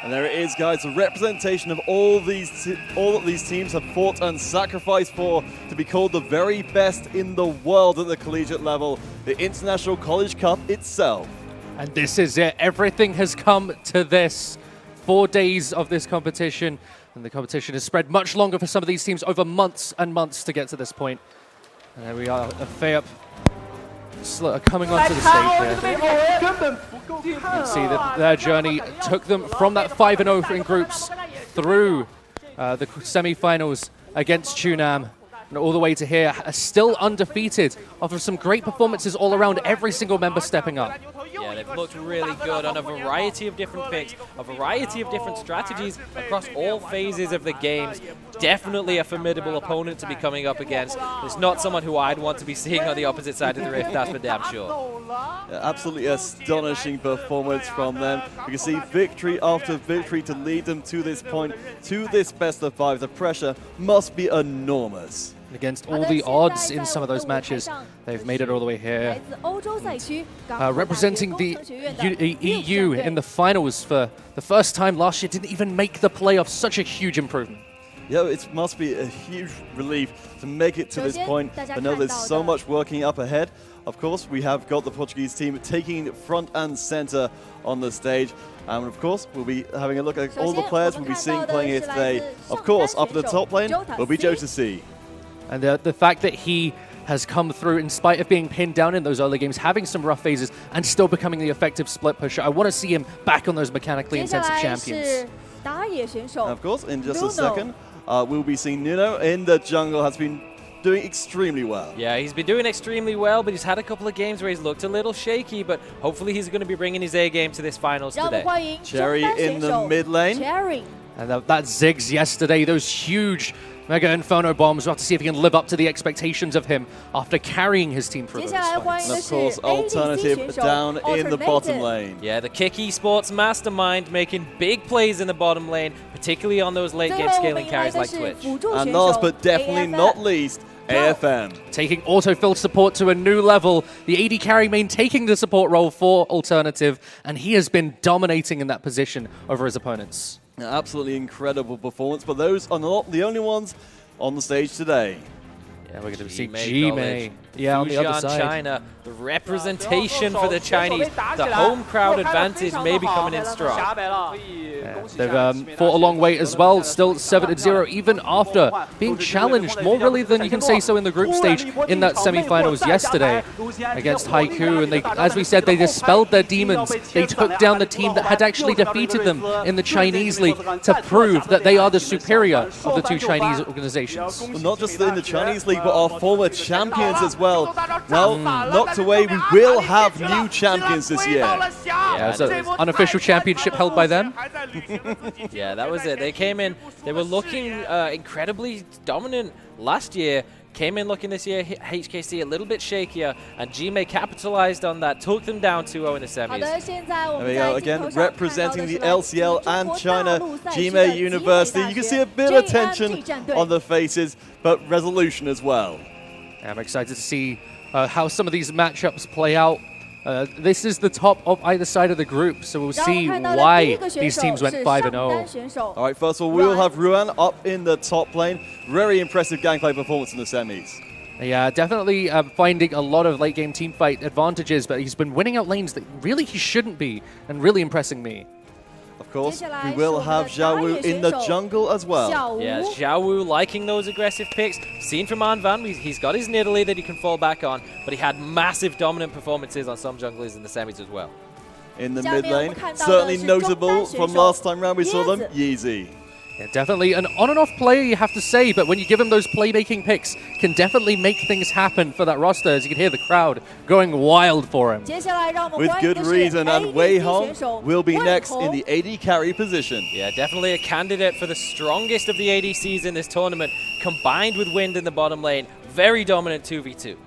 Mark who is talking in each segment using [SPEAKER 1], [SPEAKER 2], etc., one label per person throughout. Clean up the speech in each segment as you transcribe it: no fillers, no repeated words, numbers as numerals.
[SPEAKER 1] And there it is, guys, a representation of all that these teams have fought and sacrificed for to be called the very best in the world at the collegiate level, the International College Cup itself.
[SPEAKER 2] And this is it. Everything has come to this. 4 days of this competition, and the competition has spread much longer for some of these teams over months and months to get to this point. And there we are, FEUP coming onto the stage here. You can see that their journey took them from that 5-0 in groups through the semi-finals against Chunam and all the way to here, still undefeated after some great performances all around, every single member stepping up.
[SPEAKER 3] Yeah, they've looked really good on a variety of different picks, a variety of different strategies across all phases of the games. Definitely a formidable opponent to be coming up against. It's not someone who I'd want to be seeing on the opposite side of the rift, that's for damn sure.
[SPEAKER 1] Yeah, absolutely astonishing performance from them. You can see victory after victory to lead them to this point, to this best of 5. The pressure must be enormous.
[SPEAKER 2] Against all the odds in some of those matches, they've made it all the way here. Representing the EU in the finals for the first time last year, didn't even make the playoffs. Such a huge improvement.
[SPEAKER 1] Yeah, it must be a huge relief to make it to this point. I know there's so much working up ahead. Of course, we have got the Portuguese team taking front and center on the stage. And of course, we'll be having a look at all the players we'll be seeing playing here today. Of course, up at the top lane will be Joe2C.
[SPEAKER 2] And the fact that he has come through in spite of being pinned down in those early games, having some rough phases, and still becoming the effective split pusher. I want to see him back on those mechanically intensive champions.
[SPEAKER 1] And of course, in just a second, we'll be seeing Nuno in the jungle, has been doing extremely well.
[SPEAKER 3] Yeah, he's been doing extremely well, but he's had a couple of games where he's looked a little shaky, but hopefully he's going to be bringing his A game to this finals today.
[SPEAKER 1] Cherry in the mid lane.
[SPEAKER 2] And that Ziggs yesterday, those huge Mega Inferno bombs. We'll have to see if he can live up to the expectations of him after carrying his team through those fights.
[SPEAKER 1] And of course, Alternative down in the bottom lane.
[SPEAKER 3] Yeah, the Kick Esports mastermind making big plays in the bottom lane, particularly on those late game scaling carries like Twitch.
[SPEAKER 1] And last but definitely not least, AFM.
[SPEAKER 2] Taking autofill support to a new level. The AD carry main taking the support role for Alternative, and he has been dominating in that position over his opponents.
[SPEAKER 1] Absolutely incredible performance, but those are not the only ones on the stage today.
[SPEAKER 2] Yeah, we're going to see G-Mei. Yeah, on the other side.
[SPEAKER 3] China, the representation for the Chinese, the home crowd advantage may be coming in strong.
[SPEAKER 2] Yeah, they've fought a long way as well, still 7-0, even after being challenged more really than you can say so in the group stage in that semi-finals yesterday against Haiku. And they, as we said, they dispelled their demons. They took down the team that had actually defeated them in the Chinese league to prove that they are the superior of the two Chinese organizations.
[SPEAKER 1] Well, not just in the Chinese league, but our former champions as well. Well, knocked away, we will have new champions this year.
[SPEAKER 2] Yeah, it's an unofficial championship held by them.
[SPEAKER 3] Yeah, that was it. They came in, they were looking incredibly dominant last year. Came in looking this year, HKC a little bit shakier, and G-Mei capitalized on that, took them down 2-0 in the semis.
[SPEAKER 1] There we go, again, representing the LCL and China, G-Mei University. You can see a bit of tension on the faces, but resolution as well.
[SPEAKER 2] I'm excited to see how some of these matchups play out. This is the top of either side of the group, so we'll see why these teams went 5-0.
[SPEAKER 1] All right, first of all, we will have Ruan up in the top lane. Very impressive gameplay performance in the semis.
[SPEAKER 2] Yeah, definitely finding a lot of late-game teamfight advantages, but he's been winning out lanes that really he shouldn't be, and really impressing me.
[SPEAKER 1] Of course, we will have Xiaowu in the jungle as well.
[SPEAKER 3] Yeah, Xiaowu liking those aggressive picks. Seen from Anvan, he's got his Nidalee that he can fall back on, but he had massive dominant performances on some junglers in the semis as well.
[SPEAKER 1] In the mid lane, certainly notable from last time round we saw them, Yeezy.
[SPEAKER 2] Yeah, definitely an on and off player, you have to say, but when you give him those playmaking picks, can definitely make things happen for that roster, as you can hear the crowd going wild for him.
[SPEAKER 1] With good reason, and Wei Hong will be next in the AD carry position.
[SPEAKER 3] Yeah, definitely a candidate for the strongest of the ADCs in this tournament, combined with Wind in the bottom lane. Very dominant 2v2.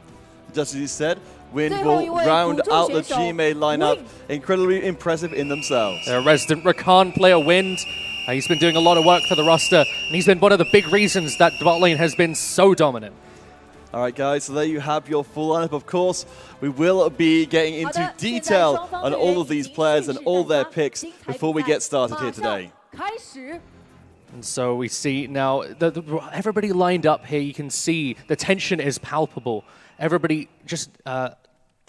[SPEAKER 1] Just as you said, Wind will round out the G-Mei lineup. Incredibly impressive in themselves.
[SPEAKER 2] Their resident Rakan player, Wind. He's been doing a lot of work for the roster, and he's been one of the big reasons that bot lane has been so dominant.
[SPEAKER 1] All right, guys, so there you have your full lineup. Of course, we will be getting into detail on all of these players and all their picks before we get started here today.
[SPEAKER 2] And so we see now everybody lined up here. You can see the tension is palpable. Everybody just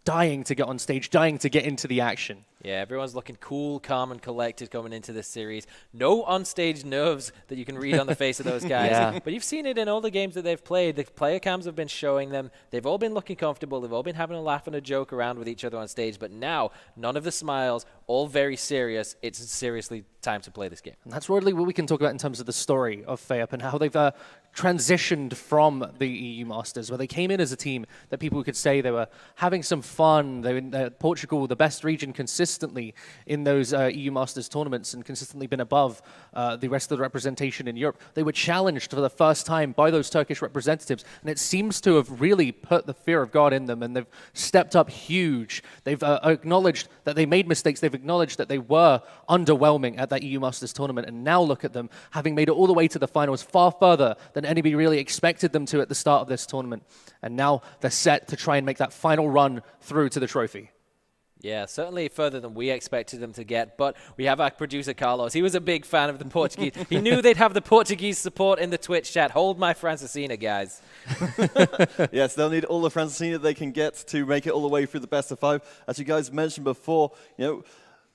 [SPEAKER 2] dying to get on stage, dying to get into the action.
[SPEAKER 3] Yeah, everyone's looking cool, calm, and collected coming into this series. No on-stage nerves that you can read on the face of those guys.
[SPEAKER 2] Yeah.
[SPEAKER 3] But you've seen it in all the games that they've played. The player cams have been showing them. They've all been looking comfortable. They've all been having a laugh and a joke around with each other on stage. But now, none of the smiles, all very serious. It's seriously time to play this game.
[SPEAKER 2] And that's really what we can talk about in terms of the story of FaZe and how they've transitioned from the EU Masters, where they came in as a team that people could say they were having some fun. They were in Portugal, the best region consistently in those EU Masters tournaments and consistently been above the rest of the representation in Europe. They were challenged for the first time by those Turkish representatives, and it seems to have really put the fear of God in them, and they've stepped up huge. They've acknowledged that they made mistakes. They've acknowledged that they were underwhelming at that EU Masters tournament, and now look at them, having made it all the way to the finals, far further than anybody really expected them to at the start of this tournament. And now they're set to try and make that final run through to the trophy.
[SPEAKER 3] Yeah, certainly further than we expected them to get, but we have our producer, Carlos. He was a big fan of the Portuguese. He knew they'd have the Portuguese support in the Twitch chat. Hold my Francesina, guys.
[SPEAKER 1] Yes, they'll need all the Francesina they can get to make it all the way through the best of 5. As you guys mentioned before,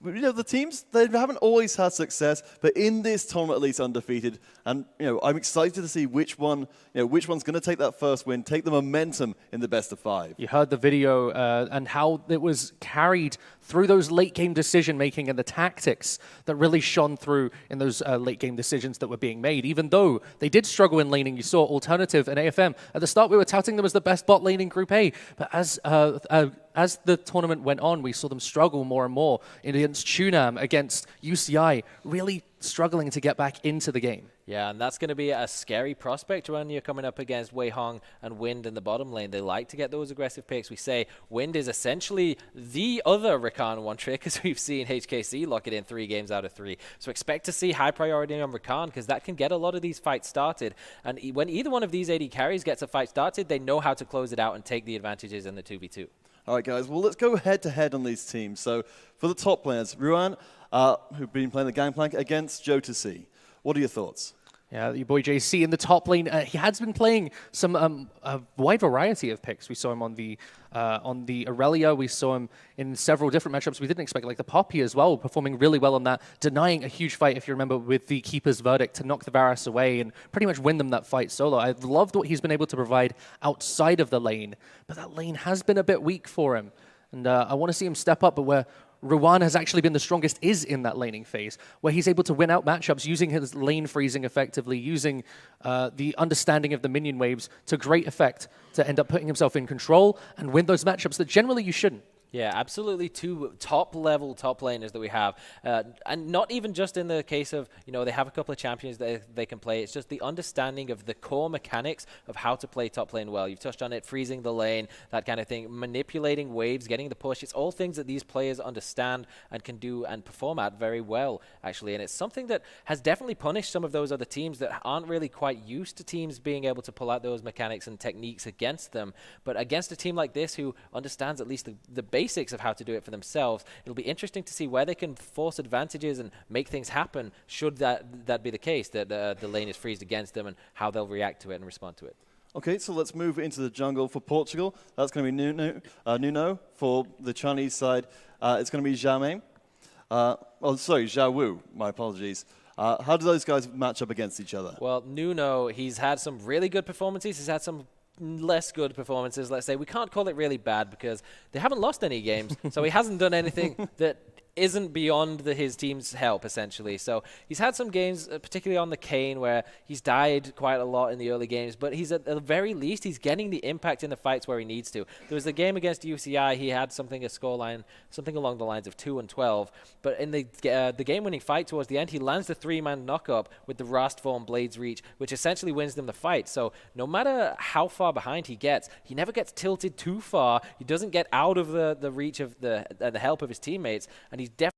[SPEAKER 1] the teams, they haven't always had success, but in this tournament at least undefeated. And I'm excited to see which one's going to take that first win, take the momentum in the best of 5.
[SPEAKER 2] You heard the video and how it was carried through those late game decision making and the tactics that really shone through in those late game decisions that were being made. Even though they did struggle in laning, you saw Alternative and AFM. At the start, we were touting them as the best bot lane in Group A, but as the tournament went on, we saw them struggle more and more against Tunam, against UCI, really struggling to get back into the game.
[SPEAKER 3] Yeah, and that's going to be a scary prospect when you're coming up against Wei Hong and Wind in the bottom lane. They like to get those aggressive picks. We say Wind is essentially the other Rakan one trick, as we've seen HKC lock it in 3 games out of 3. So expect to see high priority on Rakan, because that can get a lot of these fights started. And when either one of these AD carries gets a fight started, they know how to close it out and take the advantages in the 2v2.
[SPEAKER 1] All right, guys, well, let's go head-to-head on these teams. So for the top players, Ruan, who've been playing the Gangplank against J2C. What are your thoughts?
[SPEAKER 2] Yeah, your boy JC in the top lane. He has been playing some a wide variety of picks. We saw him on the Aurelia. We saw him in several different matchups we didn't expect, like the Poppy as well, performing really well on that, denying a huge fight, if you remember, with the Keeper's Verdict to knock the Varus away and pretty much win them that fight solo. I've loved what he's been able to provide outside of the lane, but that lane has been a bit weak for him. And I want to see him step up, but where Ruan has actually been the strongest is in that laning phase, where he's able to win out matchups using his lane freezing effectively, using the understanding of the minion waves to great effect to end up putting himself in control and win those matchups that generally you shouldn't.
[SPEAKER 3] Yeah, absolutely 2 top-level top laners that we have. And not even just in the case of, they have a couple of champions that they can play. It's just the understanding of the core mechanics of how to play top lane well. You've touched on it, freezing the lane, that kind of thing, manipulating waves, getting the push. It's all things that these players understand and can do and perform at very well, actually. And it's something that has definitely punished some of those other teams that aren't really quite used to teams being able to pull out those mechanics and techniques against them. But against a team like this who understands at least the basics of how to do it for themselves, it'll be interesting to see where they can force advantages and make things happen should that be the case, that the lane is freezed against them, and how they'll react to it and respond to it.
[SPEAKER 1] Okay, so let's move into the jungle for Portugal. That's going to be Nuno. For the Chinese side, it's going to be Xiaomei. Xiao Wu, my apologies. How do those guys match up against each other?
[SPEAKER 3] Well, Nuno, he's had some really good performances. He's had some less good performances, let's say. We can't call it really bad because they haven't lost any games, so he hasn't done anything that isn't beyond his team's help, essentially. So he's had some games, particularly on the Kayn, where he's died quite a lot in the early games, but he's at the very least, he's getting the impact in the fights where he needs to. There was the game against UCI, he had a scoreline, something along the lines of 2-12, but in the game-winning fight towards the end, he lands the 3-man knock-up with the Rast form Blades Reach, which essentially wins them the fight. So no matter how far behind he gets, he never gets tilted too far, he doesn't get out of the reach of the help of his teammates, and he's definitely